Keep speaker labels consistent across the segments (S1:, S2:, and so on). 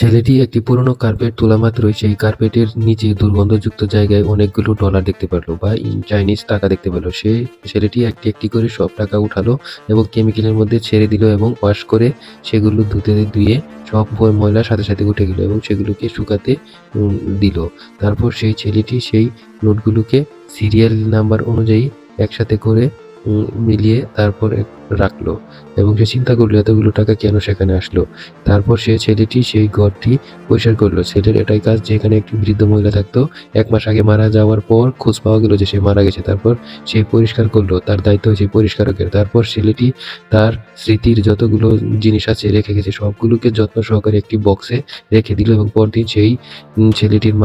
S1: ছেলেটি একটি পুরনো কার্পেট তোলা মাত্রই সেই কার্পেটের নিচে দুর্গন্ধযুক্ত জায়গায় অনেকগুলো ডলার দেখতে পেল বা চাইনিজ টাকা দেখতে পেল। ছেলেটি একটি একটি করে সব টাকা উঠালো এবং কেমিক্যালের মধ্যে ছেড়ে দিল এবং ওয়াশ করে সেগুলো ধুয়ে সব ময়লার সাথে সাথে উঠে গেল এবং সেগুলোকে শুকাতে দিল। তারপর সেই ছেলেটি সেই নোটগুলোকে সিরিয়াল নাম্বার অনুযায়ী একসাথে করে মিলিয়ে তারপর রাখলো এবং সে চিন্তা করলো এতগুলো টাকা কেন সেখানে আসলো। তারপর সে ছেলেটি সেই ঘরটি পরিষ্কার করলো। ছেলের এটাই কাজ, যেখানে একটি বৃদ্ধ মহিলা থাকতো। ১ মাস আগে মারা যাওয়ার পর খোঁজ পাওয়া গেল যে সে মারা গেছে। তারপর সে পরিষ্কার করলো, তার দায়িত্ব হয়েছে পরিষ্কারকের। তারপর ছেলেটি তার স্মৃতির যতগুলো জিনিস আছে রেখে গেছে সবগুলোকে যত্ন সহকারে একটি বক্সে রেখে দিল এবং পরদিন সেই ছেলেটির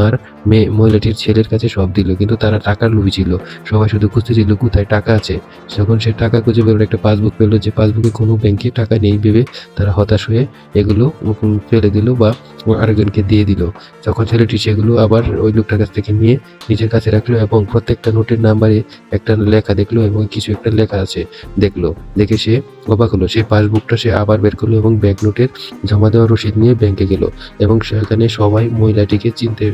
S1: মহিলাটির ছেলের কাছে সব দিল। কিন্তু তারা টাকার লোভী ছিল, সবাই শুধু খুঁজতেছিল কোথায় টাকা আছে। যখন সে টাকা খুঁজে পেল, একটা পাসবুক পেল, যে পাসবুকে কোনো ব্যাংকে টাকা নেই ভেবে তারা হতাশ হয়ে এগুলো ফেলে দিল বা আরেকজনকে দিয়ে দিল। যখন ছেলেটি সেগুলো আবার ওই লোকটার কাছ থেকে নিয়ে নিজের কাছে রাখলো এবং প্রত্যেকটা নোটের নাম্বারে একটা লেখা দেখলো এবং কিছু একটা লেখা আছে দেখলো, দেখে সে অবাক হলো। সেই পাসবুকটা সে আবার বের করলো এবং ব্যাংক নোটের জমা দেওয়ার রসিদ নিয়ে ব্যাংকে গেল এবং সেখানে সবাই মহিলাটিকে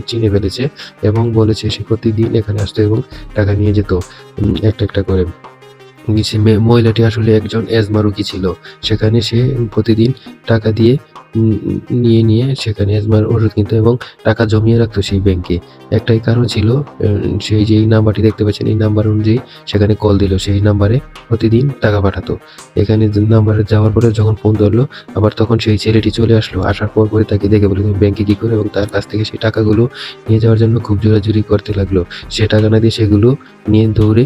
S1: চিনে ফেলেছে এবং বলেছে সে প্রতিদিন এখানে আসতো এবং টাকা নিয়ে যেত একটা একটা করে। মহিলাটি আসলে একজন অ্যাজমা রোগী ছিল। সেখানে সে প্রতিদিন টাকা দিয়ে নিয়ে সেখানে অ্যাজমার ওষুধ কিনত এবং টাকা জমিয়ে রাখতো সেই ব্যাংকে। একটাই কারণ ছিল, সেই যেই নাম্বারটি দেখতে পাচ্ছেন এই নাম্বার অনুযায়ী সেখানে কল দিল, সেই নাম্বারে প্রতিদিন টাকা পাঠাতো। এখানে নাম্বারে যাওয়ার পরে যখন ফোন ধরলো আবার, তখন সেই ছেলেটি চলে আসলো। আসার পরে তাকে দেখে বলে তুমি ব্যাংকে কী করে, এবং তার কাছ থেকে সেই টাকাগুলো নিয়ে যাওয়ার জন্য খুব জোরাজুরি করতে লাগলো। সে টাকা না দিয়ে সেগুলো নিয়ে দৌড়ে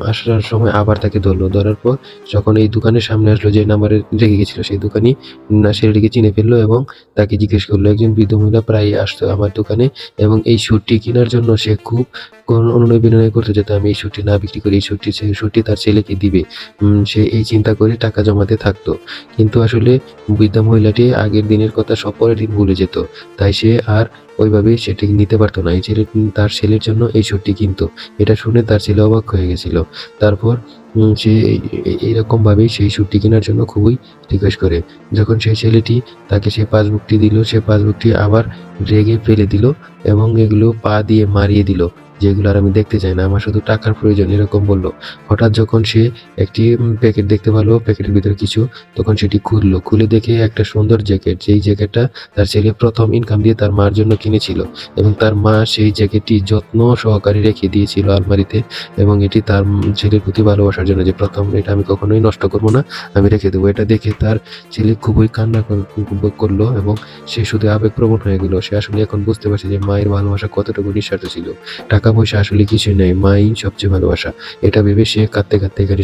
S1: আসার সময় আবার তাকে ধরলো। ধরার পর যখন এই দোকানের সামনে আসলো যে নাম্বারে রেখে গেছিল, সেই দোকানি ছেলেটিকে চিনে ফেললো এবং তাকে জিজ্ঞেস করলো, একজন বৃদ্ধ মহিলা প্রায়ই আসতো আমার দোকানে এবং এই স্যুটটি কেনার জন্য সে খুব অনুনয় বিনয় করতো যাতে আমি এই স্যুটটি না বিক্রি করি, এই স্যুটটি তার ছেলেকে দিবে। সে এই চিন্তা করে টাকা জমাতে থাকতো। কিন্তু আসলে বৃদ্ধা মহিলাটি আগের দিনের কথা সব পরের দিন ভুলে যেত। তাই সে আর ওইভাবে সেটি নিতে পারতো না। তার ছেলের জন্য এই স্যুটটি কিনতো। এটা শুনে তার ছেলে অবাক হয়ে গেছিল। তারপর সে এইরকমভাবেই সেই স্যুটটি কেনার জন্য খুবই রিকোয়েস্ট করে। যখন সেই ছেলেটি তাকে সেই পাসবুকটি দিল, সে পাসবুকটি আবার রেগে ফেলে দিল এবং এগুলো পা দিয়ে মারিয়ে দিল, যে এগুলো আর আমি দেখতে চাই না, আমার শুধু টাকার প্রয়োজন, এরকম বলল। হঠাৎ যখন সে একটি প্যাকেট দেখতে পেল, প্যাকেটের ভিতরে কিছু, তখন সেটি খুলে দেখে একটা সুন্দর জ্যাকেট, যেই জ্যাকেটটা তার ছেলে প্রথম ইনকাম দিয়ে তার মার জন্য কিনেছিল এবং তার মা সেই জ্যাকেটটি যত্ন সহকারে রেখে দিয়েছিল আলমারিতে এবং এটি তার ছেলের প্রতি ভালোবাসার জন্য, যে প্রথম এটা আমি কখনোই নষ্ট করবো না, আমি রেখে দেবো। এটা দেখে তার ছেলে খুবই কান্না করলো এবং সে শুধু আবেগপ্রবণ হয়ে গেল। সে আসলে এখন বুঝতে পারছে যে মায়ের ভালোবাসা কতটুকু নিঃস্বার্থ ছিল। টাকা পয়সা আসলে কিছুই নেই, মাই সবচেয়ে ভালোবাসা। এটা ভেবে সে কাঁদতে কাঁদতে এখানে